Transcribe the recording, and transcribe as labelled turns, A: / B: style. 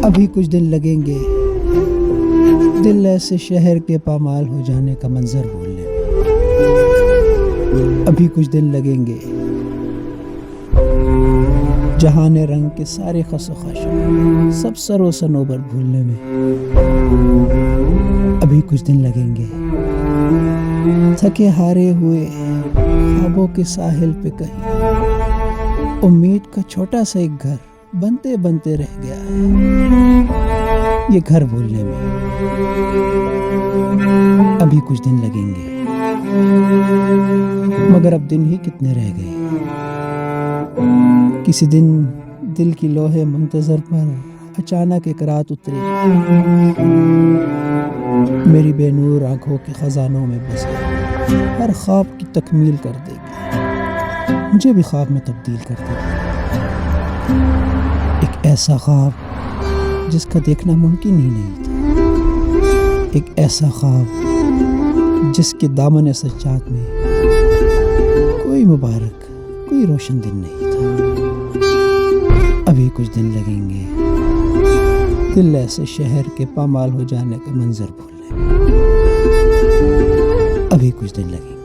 A: ابھی کچھ دن لگیں گے دل ایسے شہر کے پامال ہو جانے کا منظر بھولنے میں، ابھی کچھ دن لگیں گے جہان رنگ کے سارے خس و خش سب سر و صنوبر بھولنے میں، ابھی کچھ دن لگیں گے تھکے ہارے ہوئے خوابوں کے ساحل پہ کہیں امید کا چھوٹا سا ایک گھر بنتے بنتے رہ گیا ہے، یہ گھر بھولنے میں ابھی کچھ دن لگیں گے، مگر اب دن ہی کتنے رہ گئے۔ کسی دن دل کی لوہے منتظر پر اچانک ایک رات اتری، میری بے نور آنکھوں کے خزانوں میں بسے ہر خواب کی تکمیل کر دے گی، مجھے بھی خواب میں تبدیل کر دے گی، ایک ایسا خواب جس کا دیکھنا ممکن ہی نہیں تھا، ایک ایسا خواب جس کے دامن سجاد میں کوئی مبارک کوئی روشن دن نہیں تھا۔ ابھی کچھ دن لگیں گے دل ایسے شہر کے پامال ہو جانے کا منظر بھولنے میں، ابھی کچھ دن لگیں گے۔